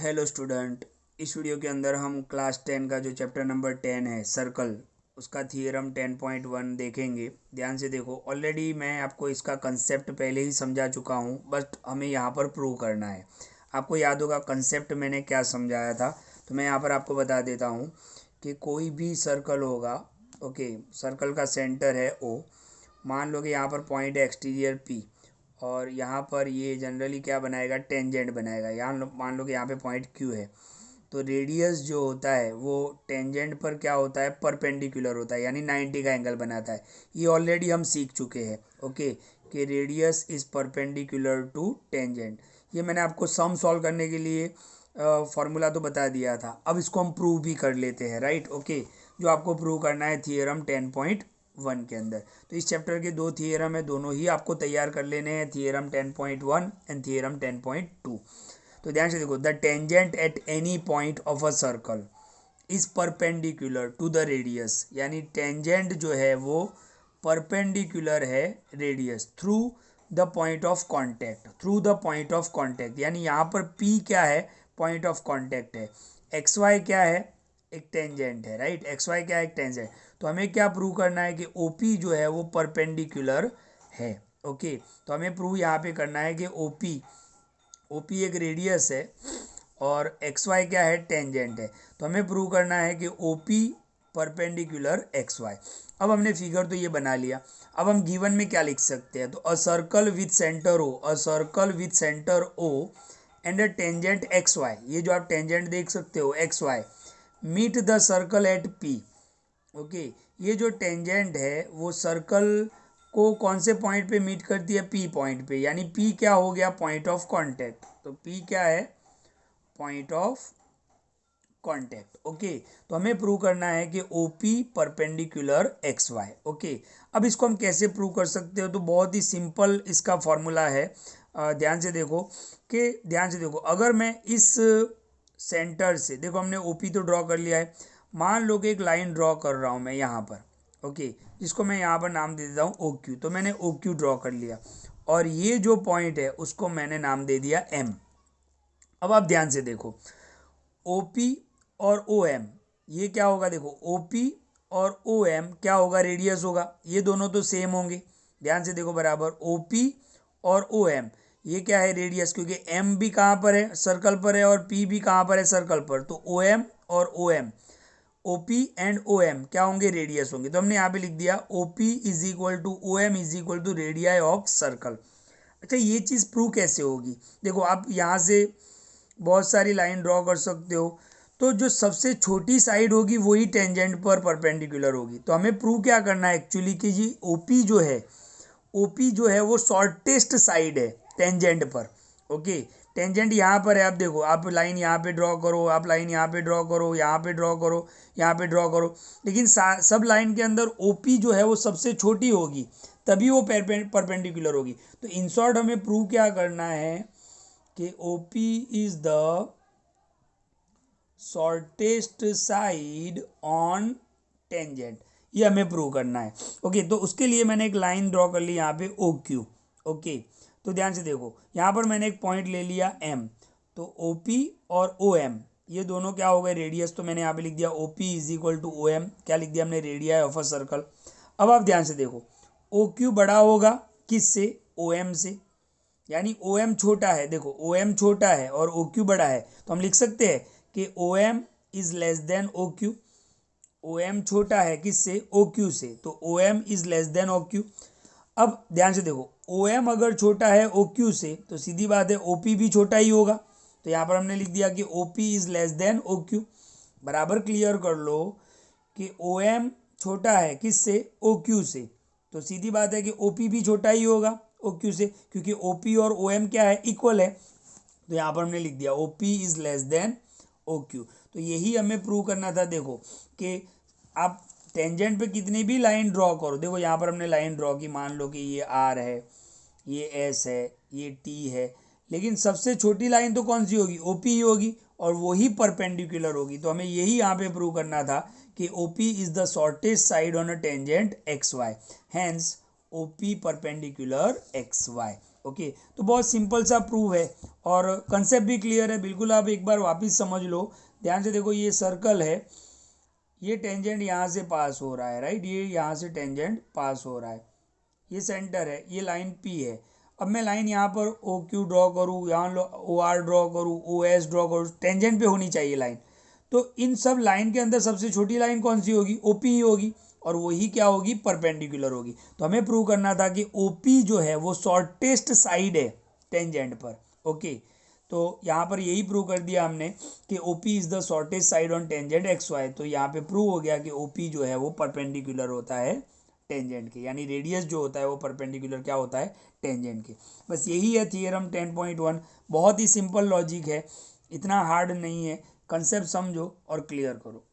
Hello student. इस video के अंदर हम क्लास 10 का जो चैप्टर नंबर 10 है सर्कल, उसका थियरम 10.1 देखेंगे। ध्यान से देखो, ऑलरेडी मैं आपको इसका कंसेप्ट पहले ही समझा चुका हूँ, बट हमें यहाँ पर प्रूव करना है। आपको याद होगा कंसेप्ट मैंने क्या समझाया था, तो मैं यहाँ पर आपको बता देता हूँ कि कोई भी सर्कल होगा, ओके, सर्कल का सेंटर है ओ। मान लो कि यहाँ पर पॉइंट है एक्सटीरियर पी, और यहाँ पर ये जनरली क्या बनाएगा, टेंजेंट बनाएगा। यहाँ मान लो कि यहाँ पे पॉइंट क्यू है, तो रेडियस जो होता है वो टेंजेंट पर क्या होता है, परपेंडिकुलर होता है, यानी 90 का एंगल बनाता है। ये ऑलरेडी हम सीख चुके हैं, ओके, कि radius is perpendicular to tangent. ये मैंने आपको सम सॉल्व करने के लिए फॉर्मूला तो बता दिया था। अब इसको हम प्रूव भी कर लेते हैं, राइट, ओके। जो आपको प्रूव करना है थियरम 10.1 के अंदर। तो इस चैप्टर के दो थियरम है, दोनों ही आपको तैयार कर लेने हैं, थियरम 10.1 एंड थियरम 10.2। तो ध्यान से देखो, the tangent at any point of a circle is perpendicular to the radius, यानी टेंजेंट जो है वो परपेंडिकुलर है radius through the point of contact, through the point of contact. यानी यहाँ पर P क्या है, पॉइंट ऑफ कांटेक्ट है, एक्स वाई क्या है, एक टेंजेंट है, राइट, एक्स वाई क्या है, एक टेंजेंट। तो हमें क्या प्रूव करना है कि OP जो है वो परपेंडिकुलर है, ओके। तो हमें प्रूव यहाँ पे करना है कि OP एक रेडियस है और एक्स वाई क्या है, टेंजेंट है। तो हमें प्रूव करना है कि OP परपेंडिकुलर एक्स वाई। अब हमने फिगर तो ये बना लिया। अब हम गिवन में क्या लिख सकते हैं, तो a circle with centre O, a circle with centre O and a tangent X Y. ये जो आप टेंजेंट देख सकते हो X Y, meet the circle at P, okay. ये जो टेंजेंट है वो सर्कल को कौन से पॉइंट पे मीट करती है, P पॉइंट पे, यानी P क्या हो गया, पॉइंट ऑफ कांटेक्ट। तो P क्या है, पॉइंट ऑफ कांटेक्ट, ओके। तो हमें प्रूव करना है कि OP perpendicular X Y, okay. अब इसको हम कैसे प्रूव कर सकते हो, तो बहुत ही सिंपल इसका फॉर्मूला है। ध्यान से देखो अगर मैं इस सेंटर से, देखो हमने OP तो ड्रॉ कर लिया है। मान लो कि एक लाइन ड्रॉ कर रहा हूँ मैं यहाँ पर, ओके, जिसको मैं यहाँ पर नाम दे देता हूँ OQ। तो मैंने OQ ड्रॉ कर लिया, और ये जो पॉइंट है उसको मैंने नाम दे दिया M। अब आप ध्यान से देखो, OP और OM, ये क्या होगा, देखो OP और OM क्या होगा, रेडियस होगा। ये दोनों तो सेम होंगे, ध्यान से देखो बराबर। OP और OM ये क्या है, रेडियस, क्योंकि M भी कहाँ पर है, सर्कल पर है, और P भी कहाँ पर है, सर्कल पर। तो OM और OP एंड OM क्या होंगे, रेडियस होंगे। तो हमने यहाँ पे लिख दिया OP is equal to OM is equal to radii of circle. अच्छा, ये चीज़ प्रूव कैसे होगी, देखो आप यहाँ से बहुत सारी लाइन ड्रॉ कर सकते हो, तो जो सबसे छोटी साइड होगी वही टेंजेंट पर परपेंडिकुलर होगी। तो हमें प्रूव क्या करना है एक्चुअली कि जी OP जो है वो शॉर्टेस्ट साइड है टेंजेंट पर, ओके। टेंजेंट यहाँ पर है, आप देखो, आप लाइन यहाँ पे ड्रॉ करो, आप लाइन यहाँ पे ड्रॉ करो, यहाँ पे ड्रॉ करो, यहाँ पे ड्रॉ करो, लेकिन सब लाइन के अंदर OP जो है वो सबसे छोटी होगी, तभी वो परपेंडिकुलर होगी। तो इन शॉर्ट हमें प्रूव क्या करना है कि OP is the shortest side on tangent, ये हमें प्रूव करना है, ओके। तो उसके लिए मैंने एक लाइन ड्रॉ कर ली यहाँ पे OQ, ओके। तो ध्यान से देखो, यहाँ पर मैंने एक पॉइंट ले लिया M, तो OP और OM ये दोनों क्या हो गए, रेडियस। तो मैंने यहाँ पे लिख दिया OP is equal to OM, क्या लिख दिया हमने, रेडियाई ऑफ अ सर्कल। अब आप ध्यान से देखो, OQ बड़ा होगा किससे, OM से, यानी OM छोटा है, देखो OM छोटा है और OQ बड़ा है, तो हम लिख सकते हैं कि OM is less than OQ। OM छोटा है किससे, OQ से, तो OM is less than OQ। अब ध्यान से देखो, OM अगर छोटा है OQ से तो सीधी बात है OP भी छोटा ही होगा। तो यहाँ पर हमने लिख दिया कि OP is less than OQ। बराबर क्लियर कर लो कि OM छोटा है किससे, OQ से, तो सीधी बात है कि OP भी छोटा ही होगा OQ से, क्योंकि OP और OM क्या है, इक्वल है। तो यहाँ पर हमने लिख दिया OP is less than OQ। तो यही हमें प्रूव करना था। देखो कि आप टेंजेंट पे कितनी भी लाइन ड्रॉ करो, देखो यहाँ पर हमने लाइन ड्रॉ की, मान लो कि ये R है, ये S है, ये T है, लेकिन सबसे छोटी लाइन तो कौन सी होगी, OP ही होगी, और वही परपेंडिकुलर होगी। तो हमें यही यहाँ पे प्रूव करना था कि OP is the shortest side on a tangent XY, hence OP perpendicular XY। Okay, तो बहुत सिंपल सा प्रूव है और कंसेप्ट भी क्लियर है बिल्कुल। आप एक बार वापस समझ लो, ध्यान से देखो, ये सर्कल है, ये टेंजेंट यहाँ से पास हो रहा है, राइट, ये यहाँ से टेंजेंट पास हो रहा है, ये सेंटर है, ये लाइन पी है। अब मैं लाइन यहाँ पर ओ क्यू ड्रॉ करूँ, यहाँ ओ आर ड्रॉ करूँ, ओ एस ड्रॉ करूँ, टेंजेंट पे होनी चाहिए लाइन। तो इन सब लाइन के अंदर सबसे छोटी लाइन कौन सी होगी? ओपी ही होगी, और वही क्या होगी? परपेंडिकुलर होगी। तो हमें प्रूव करना था कि ओपी जो है वो शॉर्टेस्ट साइड है टेंजेंट पर। ओके, तो यहाँ पर यही प्रूव कर दिया हमने कि O P is the shortest side on tangent X Y. तो यहाँ पे प्रूव हो गया कि ओपी जो है वो परपेंडिकुलर होता है टेंजेंट के, यानी रेडियस जो होता है वो परपेंडिकुलर क्या होता है? टेंजेंट के। बस यही है थियरम 10.1। बहुत ही सिंपल लॉजिक है, इतना हार्ड नहीं है, कंसेप्ट समझो और क्लियर करो।